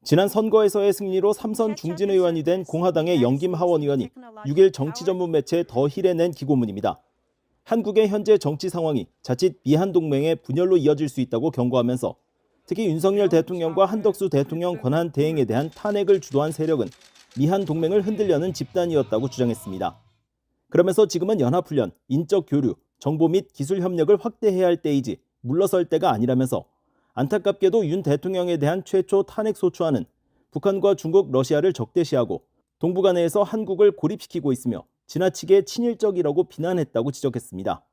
지난 선거에서의 승리로 3선 중진 의원이 된 공화당의 영김 하원 의원이 6일 정치 전문 매체 더 힐에 낸 기고문입니다. 한국의 현재 정치 상황이 자칫 미한 동맹의 분열로 이어질 수 있다고 경고하면서 특히 윤석열 대통령과 한덕수 대통령 권한 대행에 대한 탄핵을 주도한 세력은 미한 동맹을 흔들려는 집단이었다고 주장했습니다. 그러면서 지금은 연합훈련, 인적 교류, 정보 및 기술 협력을 확대해야 할 때이지 물러설 때가 아니라면서 안타깝게도 윤 대통령에 대한 최초 탄핵 소추안은 북한과 중국, 러시아를 적대시하고 동북아내에서 한국을 고립시키고 있으며 지나치게 친일적이라고 비난했다고 지적했습니다.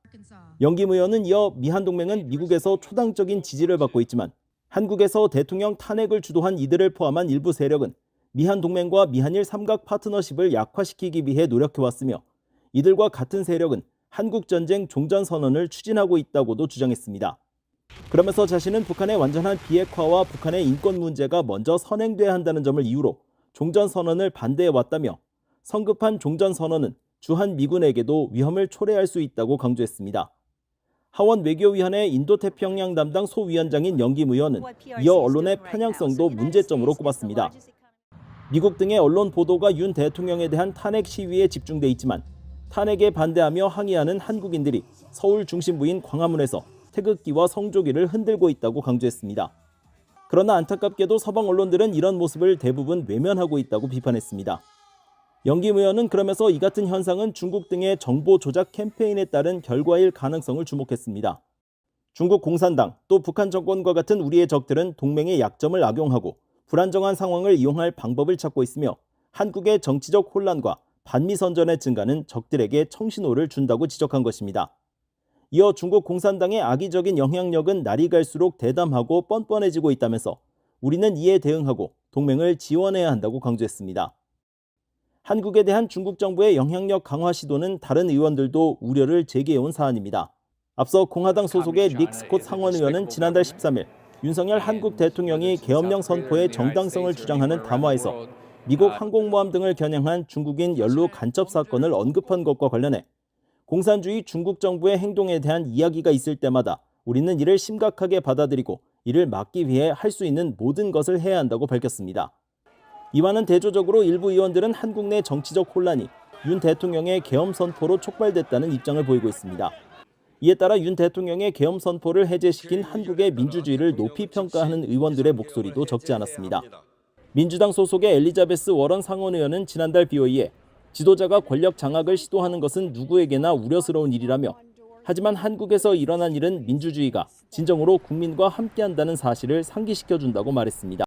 영김 의원은 이어 미한동맹은 미국에서 초당적인 지지를 받고 있지만 한국에서 대통령 탄핵을 주도한 이들을 포함한 일부 세력은 미한동맹과 미한일 삼각 파트너십을 약화시키기 위해 노력해왔으며 이들과 같은 세력은 한국전쟁 종전선언을 추진하고 있다고도 주장했습니다. 그러면서 자신은 북한의 완전한 비핵화와 북한의 인권 문제가 먼저 선행돼야 한다는 점을 이유로 종전선언을 반대해왔다며 성급한 종전선언은 주한 미군에게도 위험을 초래할 수 있다고 강조했습니다. 하원 외교위원회 인도태평양 담당 소위원장인 영김 의원은 이어 언론의 편향성도 문제점으로 꼽았습니다. 미국 등의 언론 보도가 윤 대통령에 대한 탄핵 시위에 집중돼 있지만 탄핵에 반대하며 항의하는 한국인들이 서울 중심부인 광화문에서 태극기와 성조기를 흔들고 있다고 강조했습니다. 그러나 안타깝게도 서방 언론들은 이런 모습을 대부분 외면하고 있다고 비판했습니다. 영김 의원은 그러면서 이 같은 현상은 중국 등의 정보 조작 캠페인에 따른 결과일 가능성을 주목했습니다. 중국 공산당 또 북한 정권과 같은 우리의 적들은 동맹의 약점을 악용하고 불안정한 상황을 이용할 방법을 찾고 있으며 한국의 정치적 혼란과 반미 선전의 증가는 적들에게 청신호를 준다고 지적한 것입니다. 이어 중국 공산당의 악의적인 영향력은 날이 갈수록 대담하고 뻔뻔해지고 있다면서 우리는 이에 대응하고 동맹을 지원해야 한다고 강조했습니다. 한국에 대한 중국 정부의 영향력 강화 시도는 다른 의원들도 우려를 제기해온 사안입니다. 앞서 공화당 소속의 닉 스콧 상원 의원은 지난달 13일 윤석열 한국 대통령이 계엄령 선포의 정당성을 주장하는 담화에서 미국 항공모함 등을 겨냥한 중국인 연루 간첩 사건을 언급한 것과 관련해 공산주의 중국 정부의 행동에 대한 이야기가 있을 때마다 우리는 이를 심각하게 받아들이고 이를 막기 위해 할 수 있는 모든 것을 해야 한다고 밝혔습니다. 이와는 대조적으로 일부 의원들은 한국 내 정치적 혼란이 윤 대통령의 계엄 선포로 촉발됐다는 입장을 보이고 있습니다. 이에 따라 윤 대통령의 계엄 선포를 해제시킨 한국의 민주주의를 높이 평가하는 의원들의 목소리도 적지 않았습니다. 민주당 소속의 엘리자베스 워런 상원 의원은 지난달 BOE에 지도자가 권력 장악을 시도하는 것은 누구에게나 우려스러운 일이라며 하지만 한국에서 일어난 일은 민주주의가 진정으로 국민과 함께한다는 사실을 상기시켜준다고 말했습니다.